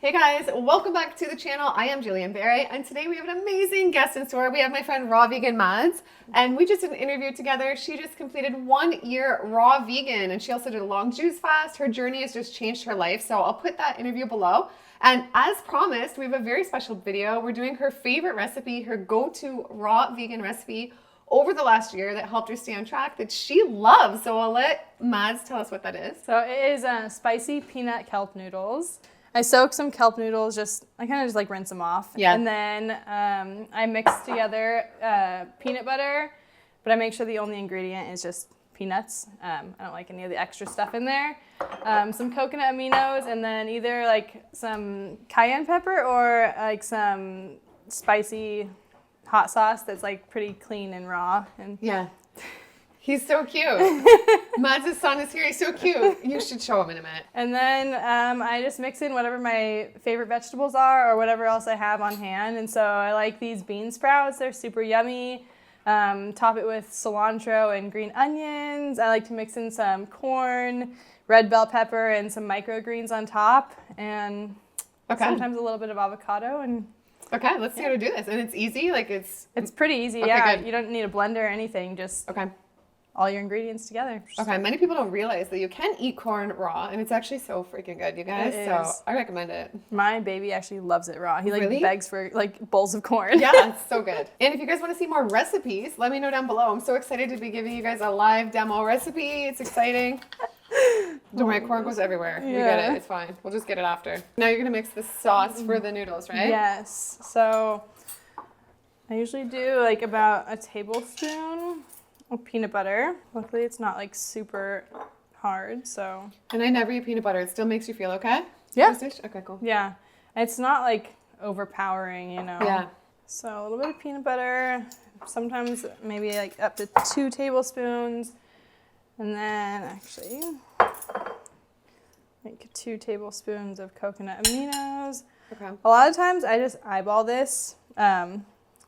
Hey guys, welcome back to the channel. I am Gillianberry, and today we have an amazing guest in store. We have my friend raw vegan Madz, and we just did an interview together. She just completed 1 year raw vegan, and she also did a long juice fast. Her journey has just changed her life, so I'll put that interview below. And as promised, we have a very special video. We're doing her favorite recipe, her go-to raw vegan recipe over the last year that helped her stay on track that she loves. So I'll let Madz tell us what that is. So it is spicy peanut kelp noodles. I soak some kelp noodles, I kind of just like rinse them off. Yeah. And then I mix together peanut butter, but I make sure the only ingredient is just peanuts. I don't like any of the extra stuff in there. Some coconut aminos, and then either like some cayenne pepper or like some spicy hot sauce that's like pretty clean and raw. And yeah. He's so cute. Madz's son is here. He's so cute. You should show him in a minute. And then I just mix in whatever my favorite vegetables are or whatever else I have on hand. And so I like these bean sprouts. They're super yummy. Top it with cilantro and green onions. I like to mix in some corn, red bell pepper, and some microgreens on top. And sometimes a little bit of avocado. And okay, let's see how to do this. And it's easy? Like it's pretty easy, okay, yeah. Good. You don't need a blender or anything. Just all your ingredients together. Okay, many people don't realize that you can eat corn raw, and it's actually so freaking good, you guys. So I recommend it. My baby actually loves it raw. He like Really? begs for like bowls of corn. Yeah, it's so good. And if you guys want to see more recipes, let me know down below. I'm so excited to be giving you guys a live demo recipe. It's exciting. Don't worry, corn goes everywhere. You get it. It's fine. We'll just get it after. Now you're gonna mix the sauce for the noodles, right? Yes. So I usually do like about a tablespoon of peanut butter. Luckily, it's not like super hard, so. And I never eat peanut butter. It still makes you feel okay? Yeah. Okay, cool. Yeah. It's not like overpowering, you know. Yeah. So a little bit of peanut butter, sometimes maybe like up to 2 tablespoons. And then actually, like 2 tablespoons of coconut aminos. Okay. A lot of times I just eyeball this.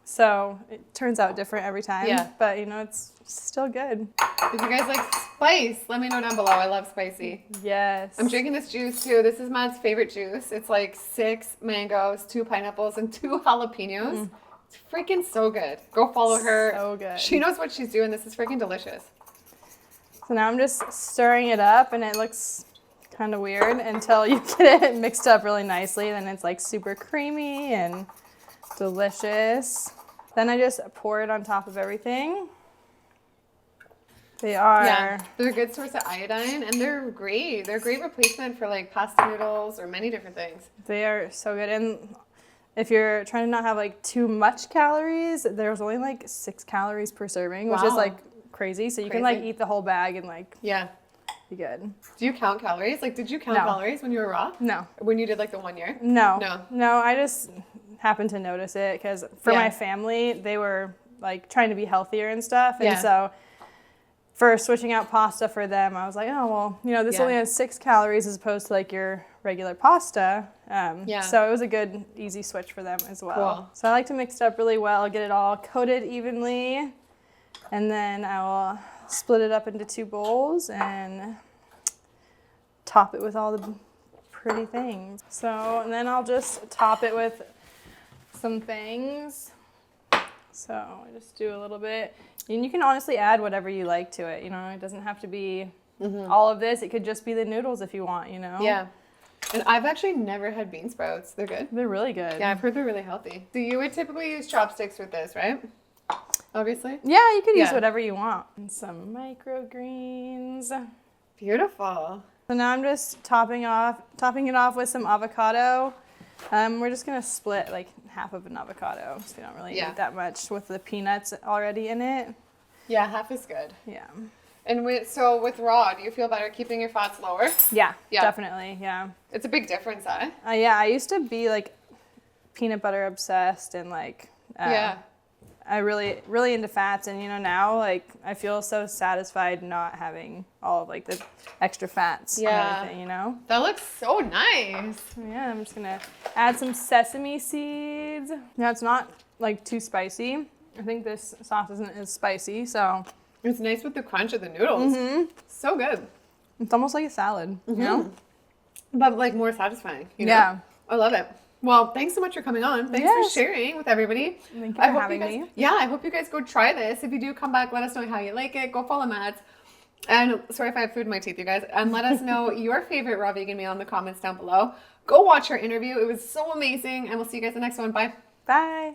So it turns out different every time. Yeah. But you know, it's still good. If you guys like spice, let me know down below. I love spicy. Yes. I'm drinking this juice too. This is Madz's favorite juice. It's like 6 mangoes, 2 pineapples, and 2 jalapenos. It's freaking so good. Go follow her. So good. She knows what she's doing. This is freaking delicious. So now I'm just stirring it up, and it looks kind of weird until you get it mixed up really nicely. Then it's like super creamy and delicious. Then I just pour it on top of everything. They're a good source of iodine, and they're great. They're a great replacement for like pasta noodles or many different things. They are so good. And if you're trying to not have like too much calories, there's only like 6 calories per serving, which is like crazy. So you can like eat the whole bag and like be good. Do you count calories? Like, did you count calories when you were raw? No. When you did like the 1 year? No. I just happened to notice it because for my family, they were like trying to be healthier and stuff. And so for switching out pasta for them, I was like, oh, well, you know, this only has 6 calories as opposed to like your regular pasta. So it was a good, easy switch for them as well. Cool. So I like to mix it up really well, get it all coated evenly. And then I will split it up into 2 bowls and top it with all the pretty things. So, and then I'll just top it with some things. So I just do a little bit. And you can honestly add whatever you like to it. You know, it doesn't have to be all of this. It could just be the noodles if you want, you know? Yeah. And I've actually never had bean sprouts. They're good. They're really good. Yeah, I've heard they're really healthy. So you would typically use chopsticks with this, right? Obviously. Yeah, you could use whatever you want. And some microgreens. Beautiful. So now I'm just topping it off with some avocado. We're just gonna split like half of an avocado, so we don't really eat that much with the peanuts already in it. Yeah, half is good. Yeah. And with raw, do you feel better keeping your fats lower? Yeah, definitely. Yeah. It's a big difference, eh? Yeah, I used to be like peanut butter obsessed and like I really into fats, and you know, now like I feel so satisfied not having all of like the extra fats and everything, you know? That looks so nice. Yeah, I'm just gonna add some sesame seeds. Now it's not like too spicy. I think this sauce isn't as spicy, so. It's nice with the crunch of the noodles. So good. It's almost like a salad, you know? But like more satisfying, you know? Yeah. I love it. Well, thanks so much for coming on. Thanks for sharing with everybody. Thank you for having me. Yeah, I hope you guys go try this. If you do come back, let us know how you like it. Go follow Madz. And sorry if I have food in my teeth, you guys. And let us know your favorite raw vegan meal in the comments down below. Go watch our interview. It was so amazing. And we'll see you guys in the next one. Bye. Bye.